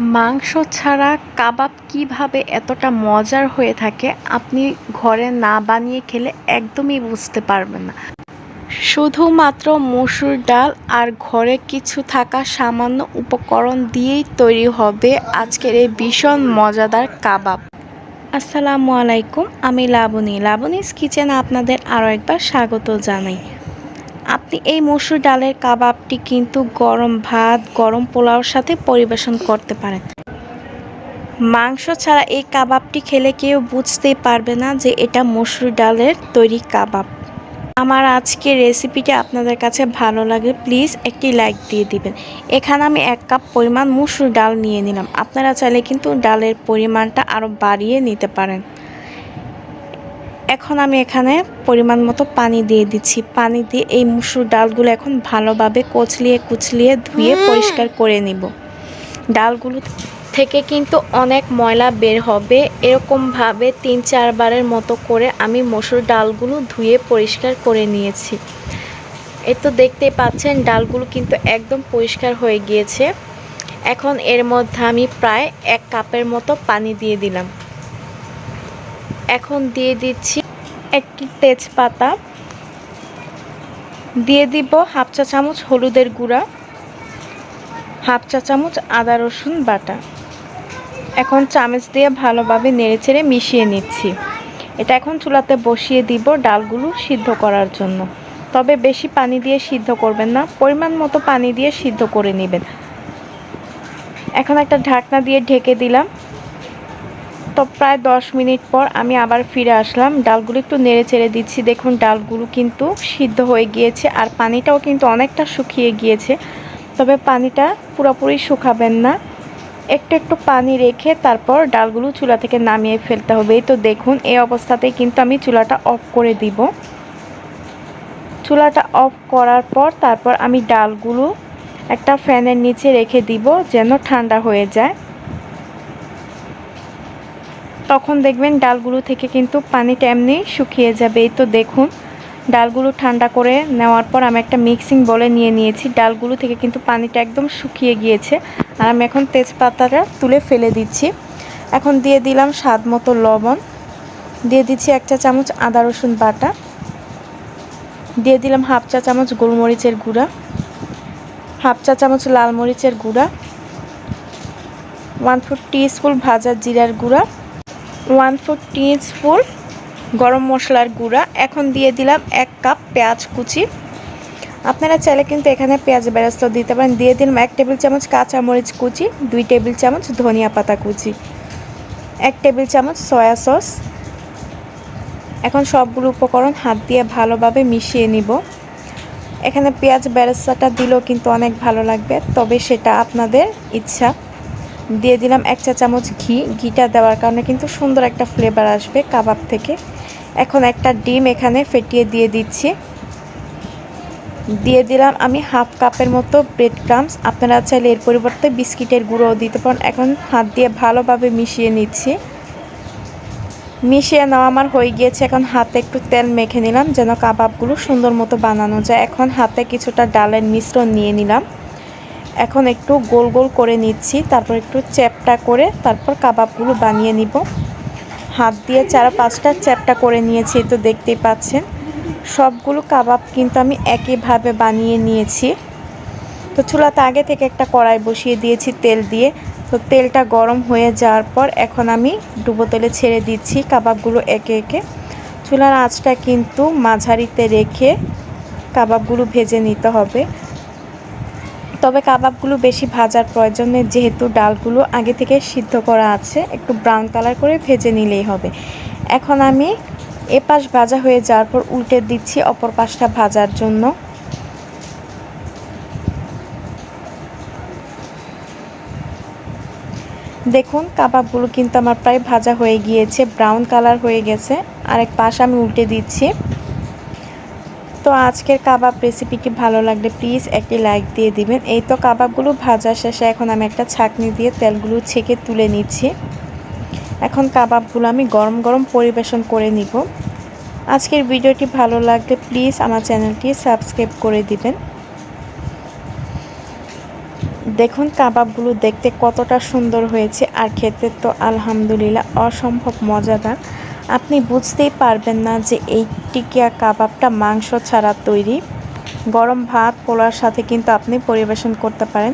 মাংস ছাড়া কাবাব কিভাবে এতটা মজার হয়ে থাকে আপনি ঘরে না বানিয়ে খেলে একদমই বুঝতে পারবেন না। শুধুমাত্র মসুর ডাল আর ঘরে কিছু থাকা সামান্য উপকরণ দিয়েই তৈরি হবে আজকের এই ভীষণ মজাদার কাবাব। আসসালামু আলাইকুম, আমি লাবণীস কিচেনে আপনাদের আরও একবার স্বাগত জানাই। আপনি এই মসুর ডালের কাবাবটি কিন্তু গরম ভাত, গরম পোলাওর সাথে পরিবেশন করতে পারেন। মাংস ছাড়া এই কাবাবটি খেলে কেউ বুঝতেই পারবে না যে এটা মসুর ডালের তৈরি কাবাব। আমার আজকের রেসিপিটি আপনাদের কাছে ভালো লাগে প্লিজ একটি লাইক দিয়ে দিবেন। এখানে আমি 1 কাপ পরিমাণ মসুর ডাল নিয়ে নিলাম। আপনারা চাইলে কিন্তু ডালের পরিমাণটা আরও বাড়িয়ে নিতে পারেন। এখন আমি এখানে পরিমাণ মতো পানি দিয়ে দিচ্ছি। পানি দিয়ে এই মসুর ডালগুলো এখন ভালোভাবে কুচলিয়ে ধুয়ে পরিষ্কার করে নিব। ডালগুলো থেকে কিন্তু অনেক ময়লা বের হবে। এরকমভাবে 3-4 বারের মতো করে আমি মসুর ডালগুলো ধুয়ে পরিষ্কার করে নিয়েছি। এই তো দেখতেই পাচ্ছেন ডালগুলো কিন্তু একদম পরিষ্কার হয়ে গিয়েছে। এখন এর মধ্যে আমি প্রায় 1 কাপের মতো পানি দিয়ে দিলাম। এখন দিয়ে দিচ্ছি একটি তেজপাতা, দিয়ে দিব হাফ চা চামচ হলুদের গুঁড়া, হাফ চা চামচ আদা রসুন বাটা। এখন চামচ দিয়ে ভালোভাবে নেড়েচেড়ে মিশিয়ে নিচ্ছি। এটা এখন চুলাতে বসিয়ে দিব ডালগুলো সিদ্ধ করার জন্য। তবে বেশি পানি দিয়ে সিদ্ধ করবেন না, পরিমাণ মতো পানি দিয়ে সিদ্ধ করে নেবেন। এখন একটা ঢাকনা দিয়ে ঢেকে দিলাম। তো প্রায় 10 মিনিট পর আমি আবার ফিরে আসলাম। ডালগুলো একটু নেড়ে চেড়ে দিচ্ছি। দেখুন ডালগুলো কিন্তু সিদ্ধ হয়ে গিয়েছে আর পানিটাও কিন্তু অনেকটা শুকিয়ে গিয়েছে। তবে পানিটা পুরোপুরি শুকাবেন না, একটু পানি রেখে তারপর ডালগুলো চুলা থেকে নামিয়ে ফেলতে হবে। তো দেখুন এই অবস্থাতেই কিন্তু আমি চুলাটা অফ করে দিব। চুলাটা অফ করার পর তারপর আমি ডালগুলো একটা ফ্যানের নিচে রেখে দিব যেন ঠান্ডা হয়ে যায়। তখন দেখবেন ডালগুলো থেকে কিন্তু পানিটা এমনি শুকিয়ে যাবে। এই তো দেখুন ডালগুলো ঠান্ডা করে নেওয়ার পর আমি একটা মিক্সিং বলে নিয়ে নিয়েছি। ডালগুলো থেকে কিন্তু পানিটা একদম শুকিয়ে গিয়েছে। আর আমি এখন তেজপাতাটা তুলে ফেলে দিচ্ছি। এখন দিয়ে দিলাম স্বাদ মতো লবণ, দিয়ে দিচ্ছি 1 চা চামচ আদা রসুন বাটা, দিয়ে দিলাম হাফ চা চামচ গোলমরিচের গুঁড়া, হাফ চা চামচ লাল মরিচের গুঁড়া, 1/4 টিস্পুন ভাজা জিরার গুঁড়া, 1/4 টিস্পুন গরম মশলার গুঁড়া। এখন দিয়ে দিলাম 1 কাপ পেঁয়াজ কুচি। আপনারা চাইলে কিন্তু এখানে পেঁয়াজ বেরেস্তা দিতে পারেন। দিয়ে দিলাম 1 টেবিল চামচ কাঁচামরিচ কুচি, 2 টেবিল চামচ ধনিয়া পাতা কুচি, 1 টেবিল চামচ সয়া সস। এখন সবগুলো উপকরণ হাত দিয়ে ভালোভাবে মিশিয়ে নিব। এখানে পেঁয়াজ বেরেস্তাটা দিলেও কিন্তু অনেক ভালো লাগবে, তবে সেটা আপনাদের ইচ্ছা। দিয়ে দিলাম 1 চা চামচ ঘি। ঘিটা দেওয়ার কারণে কিন্তু সুন্দর একটা ফ্লেভার আসবে কাবাব থেকে। এখন একটা ডিম এখানে ফেটিয়ে দিয়ে দিচ্ছি। দিয়ে দিলাম আমি হাফ কাপের মতো ব্রেড ক্রাম্বস। আপনারা চাইলে এর পরিবর্তে বিস্কিটের গুঁড়োও দিতে পারেন। এখন হাত দিয়ে ভালোভাবে মিশিয়ে নিচ্ছি। মিশিয়ে নেওয়া আমার হয়ে গিয়েছে। এখন হাতে একটু তেল মেখে নিলাম যেন কাবাবগুলো সুন্দর মতো বানানো যায়। এখন হাতে কিছুটা ডালের মিশ্রণ নিয়ে নিলাম। এখন একটু গোল গোল করে নিচ্ছি, তারপর একটু চ্যাপটা করে তারপর কাবাবগুলো বানিয়ে নিব। হাত দিয়ে 4-5টা চ্যাপটা করে নিয়েছি, তো দেখতেই পাচ্ছেন। সবগুলো কাবাব কিন্তু আমি একইভাবে বানিয়ে নিয়েছি। তো চুলাতে আগে থেকে একটা কড়াই বসিয়ে দিয়েছি তেল দিয়ে। তো তেলটা গরম হয়ে যাওয়ার পর এখন আমি ডুবো তেলে ছেড়ে দিচ্ছি কাবাবগুলো একে একে। চুলার আঁচটা কিন্তু মাঝারিতে রেখে কাবাবগুলো ভেজে নিতে হবে। তবে কাবাবগুলো বেশি ভাজার প্রয়োজন নেই, যেহেতু ডালগুলো আগে থেকে সিদ্ধ করা আছে। একটু ব্রাউন কালার করে ভেজে নিলেই হবে। এখন আমি এপাশ ভাজা হয়ে যাওয়ার পর উল্টে দিচ্ছি অপর পাশটা ভাজার জন্য। দেখুন কাবাবগুলো কিন্তু আমার প্রায় ভাজা হয়ে গিয়েছে, ব্রাউন কালার হয়ে গেছে। আরেক পাশ আমি উল্টে দিচ্ছি। তো আজকের কাবাব রেসিপিটি ভালো লাগলে প্লিজ একটি লাইক দিয়ে দিবেন। এই তো কাবাবগুলো ভাজা শেষে এখন আমি একটা ছাঁকনি দিয়ে তেলগুলো ছেঁকে তুলে নিচ্ছি। এখন কাবাবগুলো আমি গরম গরম পরিবেশন করে নিব। আজকের ভিডিওটি ভালো লাগলে প্লিজ আমার চ্যানেলটি সাবস্ক্রাইব করে দিবেন। দেখুন কাবাবগুলো দেখতে কতটা সুন্দর হয়েছে, আর খেতে তো আলহামদুলিল্লাহ অসম্ভব মজাদার। আপনি বুঝতেই পারবেন না যে এই টিকিয়া কাবাবটা মাংস ছাড়া তৈরি। গরম ভাত পোলার সাথে কিন্তু আপনি পরিবেশন করতে পারেন।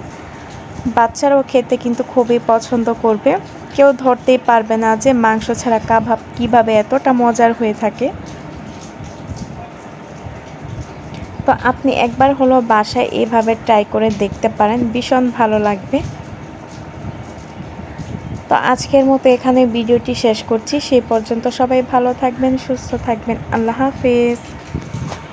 বাচ্চারাও খেতে কিন্তু খুবই পছন্দ করবে। কেউ ধরতেই পারবে না যে মাংস ছাড়া কাবাব কিভাবে এতটা মজার হয়ে থাকে। তো আপনি একবার হলো বাসায় এভাবে ট্রাই করে দেখতে পারেন, ভীষণ ভালো লাগবে। তো আজকের মতো এখানে ভিডিওটি শেষ করছি। সেই পর্যন্ত সবাই ভালো থাকবেন, সুস্থ থাকবেন। আল্লাহ হাফেজ।